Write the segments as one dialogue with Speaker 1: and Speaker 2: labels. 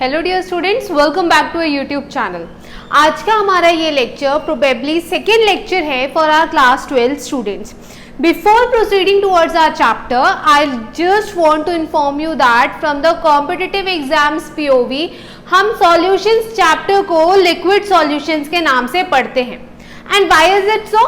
Speaker 1: Hello dear students, welcome back to a YouTube channel. आज का हमारा ये लेक्चर प्रोबेबली सेकेंड लेक्चर है for our class 12 students. Before proceeding towards our chapter, I just want to inform you that from the competitive exams POV हम solutions chapter को liquid solutions के नाम से पढ़ते हैं। And why is it so?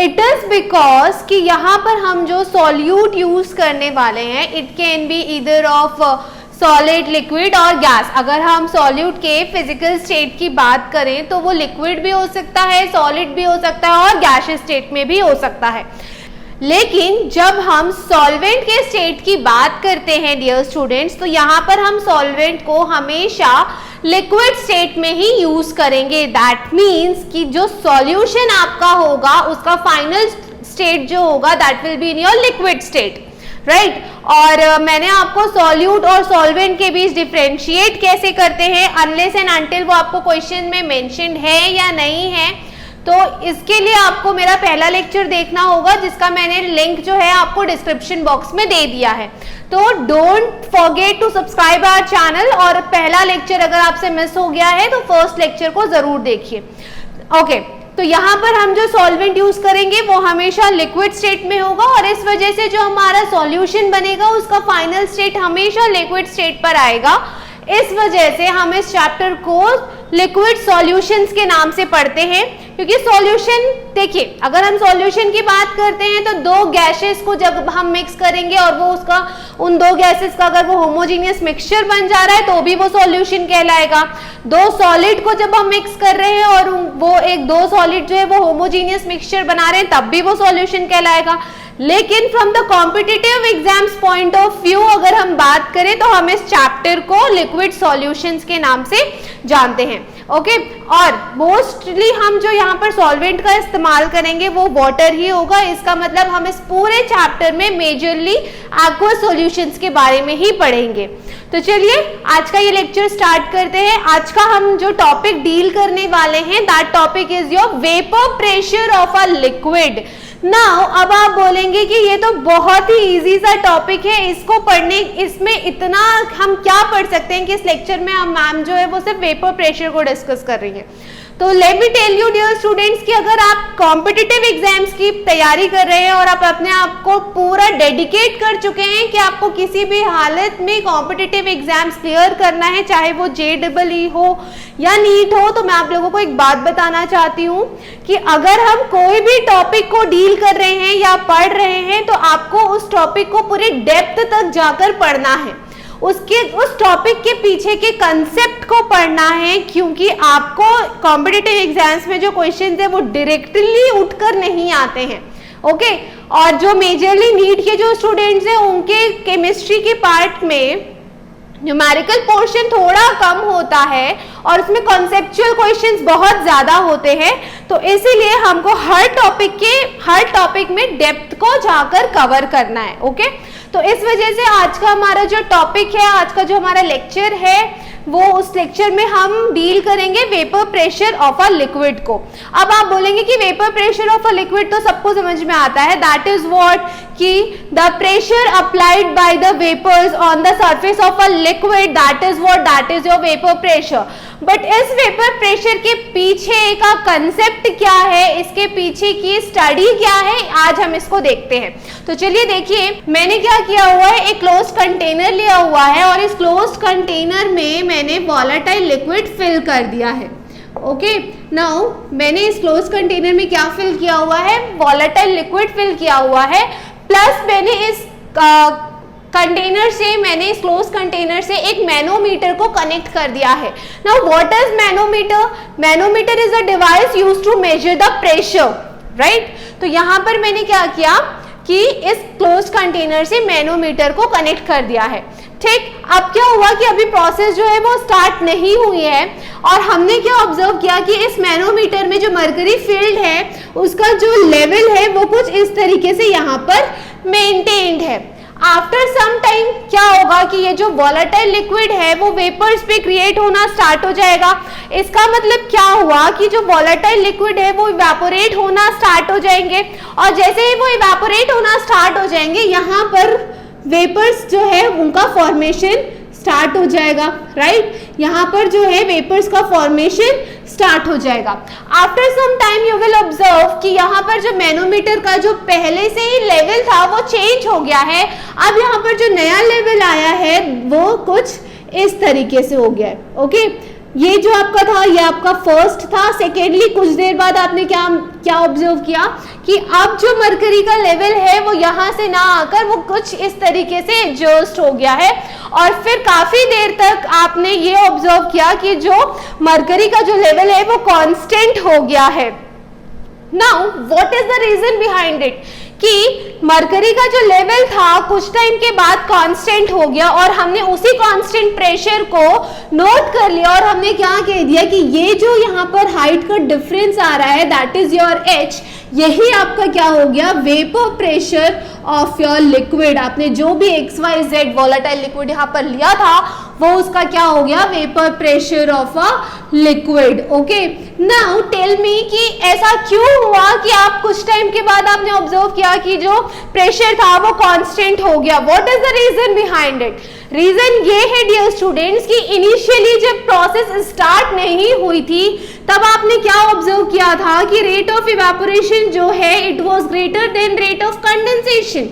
Speaker 1: It is because कि यहाँ पर हम जो solute use करने वाले हैं, it can be either of solid, liquid और गैस। अगर हम सॉल्यूट के फिजिकल स्टेट की बात करें तो वो लिक्विड भी हो सकता है, सॉलिड भी हो सकता है और गैसियस स्टेट में भी हो सकता है। लेकिन जब हम सॉल्वेंट के स्टेट की बात करते हैं डियर स्टूडेंट्स, तो यहाँ पर हम सॉल्वेंट को हमेशा लिक्विड स्टेट में ही यूज करेंगे। दैट मीन्स कि जो सॉल्यूशन आपका होगा उसका फाइनल स्टेट जो होगा that will be in your liquid state, right. और मैंने आपको सॉल्यूट और सॉल्वेंट के बीच डिफरेंशिएट कैसे करते हैं अनलेस एंड अनटिल वो आपको क्वेश्चन में मेंशन्ड है या नहीं है, तो इसके लिए आपको मेरा पहला लेक्चर देखना होगा जिसका मैंने लिंक जो है आपको डिस्क्रिप्शन बॉक्स में दे दिया है। तो don't forget to subscribe our channel, और पहला लेक्चर अगर आपसे मिस हो गया है तो फर्स्ट लेक्चर को जरूर देखिए। ओके, तो यहाँ पर हम जो सॉल्वेंट यूज करेंगे वो हमेशा लिक्विड स्टेट में होगा और इस वजह से जो हमारा सॉल्यूशन बनेगा उसका फाइनल स्टेट हमेशा लिक्विड स्टेट पर आएगा। इस वजह से हम इस चैप्टर को लिक्विड सॉल्यूशंस के नाम से पढ़ते हैं, क्योंकि सॉल्यूशन देखिए, अगर हम सॉल्यूशन की बात करते हैं तो दो गैसेस को जब हम मिक्स करेंगे और वो उसका उन दो गैसेस का अगर वो होमोजीनियस मिक्सचर बन जा रहा है तो भी वो सॉल्यूशन कहलाएगा। दो सॉलिड को जब हम मिक्स कर रहे हैं और वो एक दो सॉलिड जो है वो होमोजीनियस मिक्सचर बना रहे हैं तब भी वो सॉल्यूशन कहलाएगा। लेकिन from the competitive exams point of view अगर हम बात करें तो हम इस चैप्टर को लिक्विड सॉल्यूशंस के नाम से जानते हैं। ओके, और मोस्टली हम जो यहाँ पर सॉल्वेंट का इस्तेमाल करेंगे वो वाटर ही होगा। इसका मतलब हम इस पूरे चैप्टर में मेजरली एक्वस सॉल्यूशंस के बारे में ही पढ़ेंगे। तो चलिए आज का ये लेक्चर स्टार्ट करते हैं। आज का हम जो टॉपिक डील करने वाले हैं that topic is your vapour pressure of a liquid. Now अब आप बोलेंगे कि ये तो बहुत ही इजी सा टॉपिक है, इसको पढ़ने इसमें इतना हम क्या पढ़ सकते हैं कि इस लेक्चर में हम मैम जो है वो सिर्फ वेपर प्रेशर को डिस्कस कर रही है। तो let me tell you dear students कि अगर आप कॉम्पिटिटिव एग्जाम्स की तैयारी कर रहे हैं और आप अपने आप को पूरा डेडिकेट कर चुके हैं कि आपको किसी भी हालत में कॉम्पिटिटिव एग्जाम्स क्लियर करना है, चाहे वो JEE हो या नीट हो, तो मैं आप लोगों को एक बात बताना चाहती हूँ कि अगर हम कोई भी टॉपिक को डील कर रहे हैं या पढ़ रहे हैं तो आपको उस टॉपिक को पूरी डेप्थ तक जाकर पढ़ना है, उस टॉपिक के पीछे के कंसेप्ट को पढ़ना है, क्योंकि आपको कॉम्पिटिटिव एग्जाम्स में जो क्वेश्चंस है वो डायरेक्टली उठकर नहीं आते हैं। ओके, और जो मेजरली नीट के जो स्टूडेंट्स हैं उनके केमिस्ट्री के पार्ट में न्यूमेरिकल पोर्शन थोड़ा कम होता है और उसमें कॉन्सेप्चुअल क्वेश्चंस बहुत ज्यादा होते हैं, तो इसीलिए हमको हर टॉपिक में डेप्थ को जाकर कवर करना है। ओके, तो इस वजह से आज का हमारा जो टॉपिक है, आज का जो हमारा लेक्चर है, वो उस लेक्चर में हम डील करेंगे vapour pressure of a liquid को। अब आप बोलेंगे कि vapour pressure of a liquid तो सबको समझ में आता है, दैट इज व्हाट कि the pressure applied by the vapours on the surface of a liquid, that is your vapour pressure. But इस वेपर प्रेशर के पीछे का कंसेप्ट क्या है, इसके पीछे की स्टडी क्या है, आज हम इसको देखते हैं। तो चलिए देखिए, मैंने क्या किया हुआ है, एक क्लोज कंटेनर लिया हुआ है और इस क्लोज कंटेनर में मैंने वॉलेटाइल लिक्विड फिल कर दिया है। ओके, नाउ मैंने इस क्लोज कंटेनर में क्या फिल किया हुआ है, वॉलेटाइल लिक्विड फिल किया हुआ है, प्लस मैंने इस इस क्लोज कंटेनर से एक मैनोमीटर को कनेक्ट कर दिया है। Now what is manometer? Manometer is a device used to measure the pressure, right. तो यहाँ पर मैंने क्या किया कि इस क्लोज कंटेनर से मैनोमीटर को कनेक्ट कर दिया है। ठीक, अब क्या हुआ कि अभी प्रोसेस जो है वो स्टार्ट नहीं हुई है और हमने क्या ऑब्जर्व किया कि इस मैनोमीटर में जो मर्करी फील्ड है उसका जो लेवल है वो कुछ इस तरीके से यहाँ पर मेंटेन्ड है। आफ्टर सम टाइम क्या होगा कि ये जो वॉलेटाइल लिक्विड है वो वेपर्स पे क्रिएट होना स्टार्ट हो जाएगा। इसका मतलब क्या हुआ कि जो वॉलेटाइल लिक्विड है वो इवेपोरेट होना स्टार्ट हो जाएंगे और जैसे ही वो इवेपोरेट होना स्टार्ट हो जाएंगे यहाँ पर वेपर्स जो है उनका फॉर्मेशन स्टार्ट हो जाएगा, राइट। यहाँ पर जो है वेपर्स का फॉर्मेशन स्टार्ट हो जाएगा। After some time you will observe कि यहाँ पर जो मैनोमीटर का जो पहले से ही लेवल था वो चेंज हो गया है। अब यहाँ पर जो नया लेवल आया है वो कुछ इस तरीके से हो गया है, ओके। ये जो आपका था ये आपका फर्स्ट था। सेकेंडली कुछ देर बाद आपने क्या ऑब्जर्व किया कि अब जो मरकरी का लेवल है वो यहाँ से ना आकर वो कुछ इस तरीके से एडजस्ट हो गया है। और फिर काफी देर तक आपने ये ऑब्जर्व किया कि जो मरकरी का जो लेवल है वो कांस्टेंट हो गया है। Now what is the reason behind it कि मरकरी का जो लेवल था कुछ टाइम के बाद कांस्टेंट हो गया और हमने उसी कांस्टेंट प्रेशर को नोट कर लिया और हमने क्या कह दिया कि ये जो यहाँ पर हाइट का डिफरेंस आ रहा है दैट इज योर एच, यही आपका क्या हो गया vapour pressure of your liquid. आपने जो भी XYZ वोलेटाइल लिक्विड यहाँ पर लिया था वो उसका क्या हो गया vapour pressure of a liquid, okay. Now tell me कि ऐसा क्यों हुआ कि आप कुछ टाइम के बाद आपने ऑब्जर्व किया कि जो प्रेशर था वो कांस्टेंट हो गया। What is the reason behind it? Reason ये है डियर स्टूडेंट्स कि इनिशियली जब प्रोसेस स्टार्ट नहीं हुई थी तब आपने क्या ऑब्जर्व किया था कि रेट ऑफ इवेपोरेशन जो है it was greater than rate of condensation,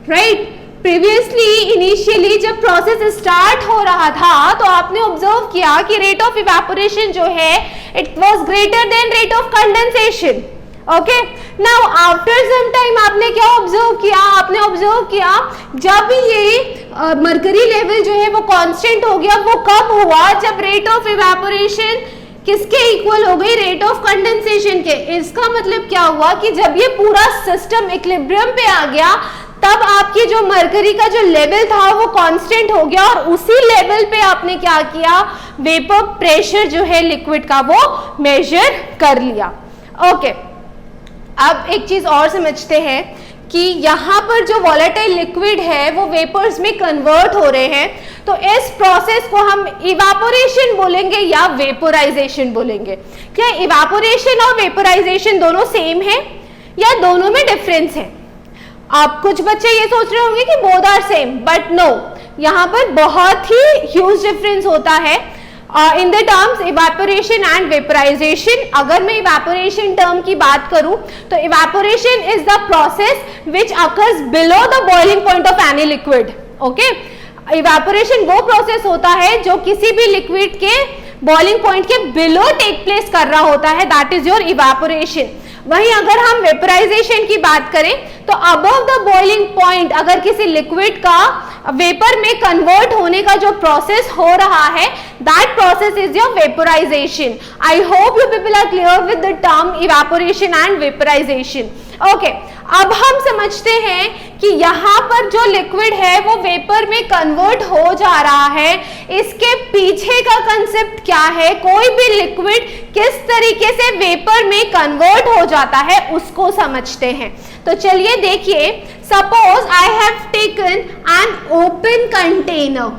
Speaker 1: right. Previously initially जब प्रोसेस स्टार्ट हो रहा था तो आपने ऑब्जर्व किया कि रेट ऑफ इवेपोरेशन जो है it was greater than rate of condensation, okay. Now after some time आपने क्या ऑब्जर्व किया? आपने ऑब्जर्व किया जब ये मरकरी लेवल जो है वो कांस्टेंट हो गया। वो कब हुआ? जब रेट ऑफ इवेपोरेशन किसके इक्वल हो गई? रेट ऑफ कंडेंसेशन के। इसका मतलब क्या हुआ कि जब ये पूरा सिस्टम इक्विलिब्रियम पे आ गया तब आपकी जो मरकरी का जो लेवल था वो कांस्टेंट हो गया और उसी लेवल पे आपने क्या किया वेपर प्रेशर जो है लिक्विड का वो मेजर कर लिया, ओके। अब एक चीज और समझते हैं कि यहाँ पर जो वोलेटाइल लिक्विड है वो वेपर्स में कन्वर्ट हो रहे हैं, तो इस प्रोसेस को हम इवेपोरेशन बोलेंगे या वेपोराइजेशन बोलेंगे। क्या इवेपोरेशन और वेपोराइजेशन दोनों सेम है या दोनों में डिफरेंस है? आप कुछ बच्चे ये सोच रहे होंगे कि both are same, but no, यहाँ पर बहुत ही ह्यूज डिफरेंस होता है in the terms evaporation and vaporisation. अगर मैं इवेपोरेशन टर्म की बात करूं तो evaporation is the process which occurs below the boiling point of any liquid, okay. Evaporation वो प्रोसेस होता है जो किसी भी लिक्विड के बॉइलिंग पॉइंट के बिलो टेक प्लेस कर रहा होता है, दैट इज योर इवेपोरेशन। वहीं अगर हम वेपोराइजेशन की बात करें तो अबव द बॉइलिंग पॉइंट अगर किसी लिक्विड का वेपर में कन्वर्ट होने का जो प्रोसेस हो रहा है that process is your vaporisation. I hope you people are clear with the term evaporation and vaporisation, okay. अब हम समझते हैं कि यहाँ पर जो लिक्विड है वो वेपर में कन्वर्ट हो जा रहा है, इसके पीछे का कंसेप्ट क्या है, कोई भी लिक्विड किस तरीके से वेपर में कन्वर्ट हो जाता है उसको समझते हैं। तो चलिए देखिए, suppose I have taken an open container,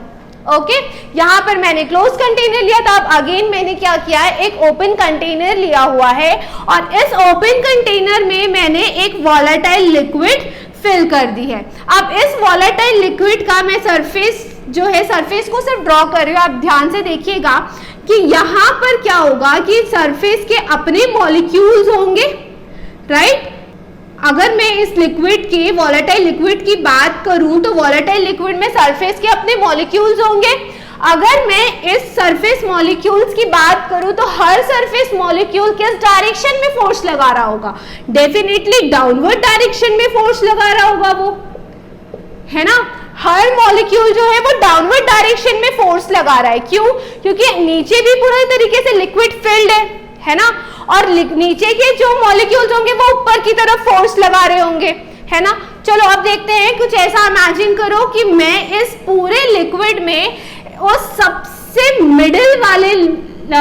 Speaker 1: okay. यहाँ पर मैंने क्लोज कंटेनर लिया था, अब अगेन मैंने क्या किया है एक ओपन कंटेनर लिया हुआ है और इस ओपन कंटेनर में मैंने एक वोलेटाइल लिक्विड फिल कर दी है। अब इस वोलेटाइल लिक्विड का मैं सरफेस जो है सरफेस को सिर्फ ड्रॉ कर रही हूँ। आप ध्यान से देखिएगा कि यहाँ पर क्या होगा कि सरफेस के अपने मॉलिक्यूल्स होंगे, राइट। अगर मैं इस लिक्विड की वोलेटाइल लिक्विड की बात करूं तो वोलेटाइल लिक्विड में सरफेस के अपने मॉलिक्यूल्स होंगे। अगर मैं इस सरफेस मॉलिक्यूल्स की बात करूं तो हर सरफेस मॉलिक्यूल किस डायरेक्शन में फोर्स लगा रहा होगा? डेफिनेटली डाउनवर्ड डायरेक्शन में फोर्स लगा रहा होगा वो, है ना। हर मॉलिक्यूल जो है वो डाउनवर्ड डायरेक्शन में फोर्स लगा रहा है। क्यों? क्योंकि नीचे भी पूरे तरीके से लिक्विड फिल्ड है ना, और नीचे के जो मॉलिक्यूल्स होंगे वो ऊपर की तरफ फोर्स लगा रहे होंगे, है ना। चलो अब देखते हैं, कुछ ऐसा इमेजिन करो कि मैं इस पूरे लिक्विड में उस सबसे मिडिल वाले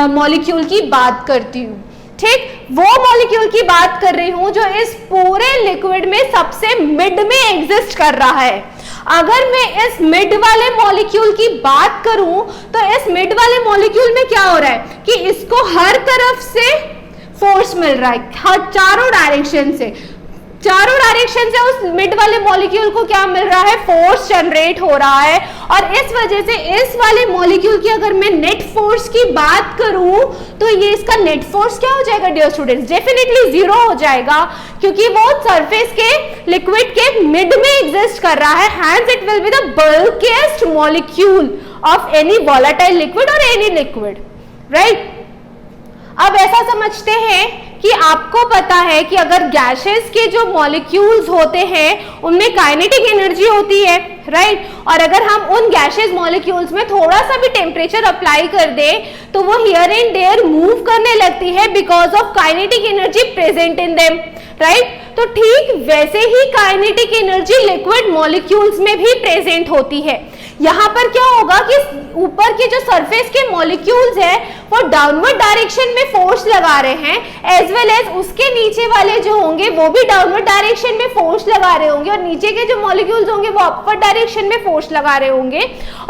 Speaker 1: मॉलिक्यूल की बात करती हूँ, ठीक, वो मॉलिक्यूल की बात कर रही हूँ जो इस पूरे लिक्विड में सबसे मिड में एग्जिस्ट कर रहा है। अगर मैं इस मिड वाले मॉलिक्यूल की बात करूं तो इस मिड वाले मॉलिक्यूल में क्या हो रहा है कि इसको हर तरफ से फोर्स मिल रहा है, हर चारों डायरेक्शन से। चारों डायरेक्शन से उस मिड वाले मॉलिक्यूल को क्या मिल रहा है, फोर्स जनरेट हो रहा है। और इस वजह से इस वाले मॉलिक्यूल की अगर मैं नेट फोर्स की बात करूं तो ये इसका नेट फोर्स क्या हो जाएगा डियर स्टूडेंट्स, डेफिनेटली जीरो हो जाएगा, क्योंकि वो सरफेस के लिक्विड के मिड में एग्जिस्ट कर रहा है। Hence it will be the bulkiest molecule of any volatile liquid और एनी लिक्विड, राइट। अब ऐसा समझते हैं कि आपको पता है कि अगर गैसेस के जो मॉलिक्यूल्स होते हैं उनमें काइनेटिक एनर्जी होती है, राइट। और अगर हम उन गैसेस मॉलिक्यूल्स में थोड़ा सा भी टेम्परेचर अप्लाई कर दें तो वो हियर एंड देयर मूव करने लगती है because of kinetic energy present in them, right. तो ठीक वैसे ही काइनेटिक एनर्जी लिक्विड मॉलिक्यूल्स में भी प्रेजेंट होती है। यहाँ पर क्या होगा कि ऊपर के जो सरफेस के मॉलिक्यूल्स है वो डाउनवर्ड डायरेक्शन में फोर्स लगा रहे हैं, एज वेल एज उसके नीचे वाले जो होंगे वो भी डाउनवर्ड डायरेक्शन में फोर्स लगा रहे होंगे, और नीचे के जो मॉलिक्यूल्स होंगे वो अपवर्ड डायरेक्शन में फोर्स लगा रहे होंगे,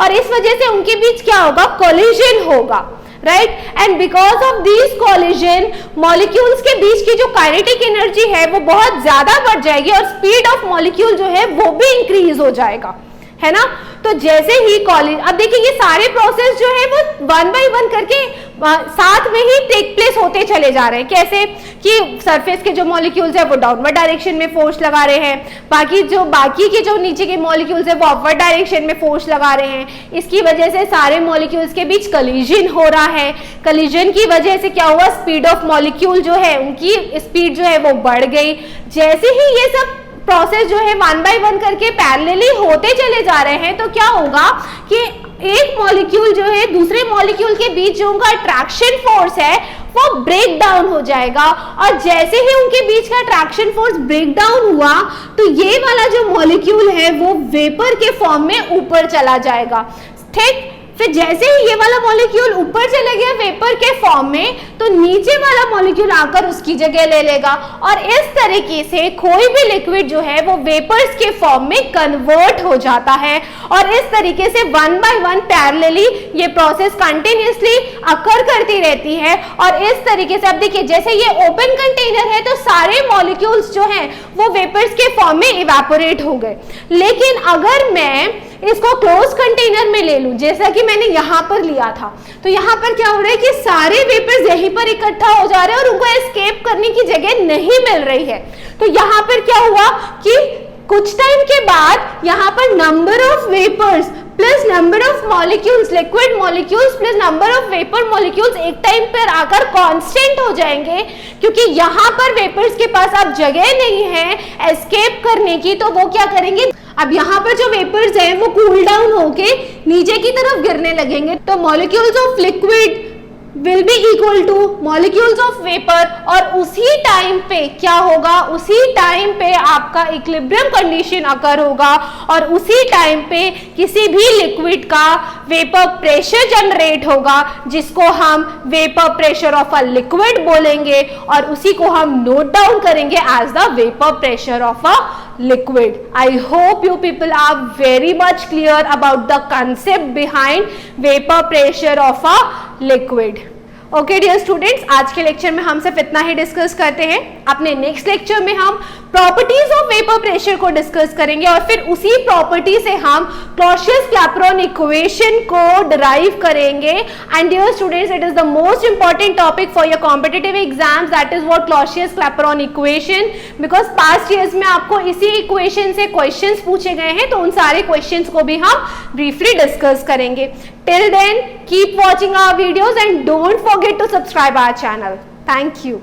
Speaker 1: और इस वजह से उनके बीच क्या होगा, कोलिजन होगा, right. And because of this collision molecules के बीच की जो काइनेटिक एनर्जी है वो बहुत ज्यादा बढ़ जाएगी और स्पीड ऑफ मॉलिक्यूल जो है वो भी इंक्रीज हो जाएगा, है ना। तो जैसे ही कॉलेज, अब देखिए ये सारे प्रोसेस जो है वो वन बाय वन करके साथ में ही टेक प्लेस होते चले जा रहे हैं। कैसे कि सरफेस के जो मॉलिक्यूल्स है वो डाउनवर्ड डायरेक्शन में फोर्स लगा रहे हैं, बाकी के जो नीचे के मॉलिक्यूल्स है वो अपवर्ड डायरेक्शन में फोर्स लगा रहे हैं। इसकी वजह से सारे मॉलिक्यूल्स के बीच कोलिजन हो रहा है। कोलिजन की वजह से क्या हुआ, स्पीड ऑफ मॉलिक्यूल जो है उनकी स्पीड जो है वो बढ़ गई। जैसे ही ये सब प्रोसेस जो है वन बाय वन करके पैरेलली होते चले जा रहे हैं तो क्या होगा कि एक मॉलिक्यूल जो है दूसरे मॉलिक्यूल के बीच जो उनका अट्रैक्शन फोर्स है वो ब्रेक डाउन हो जाएगा, और जैसे ही उनके बीच का अट्रैक्शन फोर्स ब्रेक डाउन हुआ तो ये वाला जो मॉलिक्यूल है वो वेपर के फॉर्म में ऊपर चला जाएगा, ठीक। फिर जैसे ही ये वाला मॉलिक्यूल ऊपर चले गया वेपर के फॉर्म में तो नीचे वाला मॉलिक्यूल आकर उसकी जगह ले लेगा, और इस तरीके से कोई भी लिक्विड जो है वो वेपर्स के फॉर्म में कन्वर्ट हो जाता है। और इस तरीके से वन बाय वन पैरेलली ये प्रोसेस कंटिन्यूअसली अकर करती रहती है। और इस तरीके से अब देखिए जैसे ये ओपन कंटेनर है तो सारे मॉलिक्यूल्स जो हैं वो वेपर्स के फॉर्म में इवेपोरेट हो गए। लेकिन अगर मैं इसको क्लोज कंटेनर में ले लूं जैसा कि मैंने यहां पर लिया था, तो यहां पर क्या हो रहा है कि सारे वेपर्स यहीं पर इकट्ठा हो जा रहे हैं और उनको एस्केप करने की जगह नहीं मिल रही है। तो यहां पर क्या हुआ कि कुछ टाइम के बाद यहां पर number of vapours plus number of molecules, liquid molecules plus number of vapour molecules एक टाइम पर आकर कांस्टेंट हो जाएंगे, क्योंकि यहां पर वेपर्स के पास अब जगह नहीं है एस्केप करने की। तो वो क्या करेंगे, अब यहाँ पर जो वेपर्स हैं वो कूल डाउन होके नीचे की तरफ गिरने लगेंगे। तो molecules of liquid will be equal two molecules of vapour, और उसी टाइम पे क्या होगा, उसी टाइम पे आपका इक्विलिब्रियम कंडीशन अकर होगा, और उसी टाइम पे किसी भी लिक्विड का वेपर प्रेशर जनरेट होगा जिसको हम vapour pressure of a liquid बोलेंगे, और उसी को हम नोट डाउन करेंगे as the vapour pressure of a liquid. I hope you people are very much clear about the concept behind vapor pressure of a liquid. Okay dear students, आज के lecture में हम सिर्फ इतना ही डिस्कस करते हैं। अपने नेक्स्ट लेक्चर में हम प्रॉपर्टीज ऑफ वेपर प्रेशर को डिस्कस करेंगे, और फिर उसी प्रॉपर्टी से हम क्लॉसियस-क्लैपेरॉन इक्वेशन को डिराइव करेंगे। And dear students, it is the most important topic for your competitive exams, that is what Clausius Clapeyron equation, because past years में आपको इसी इक्वेशन से क्वेश्चंस पूछे गए हैं, तो उन सारे क्वेश्चंस को भी हम ब्रीफली डिस्कस करेंगे। Till then, keep watching our videos and don't forget to subscribe our channel. Thank you.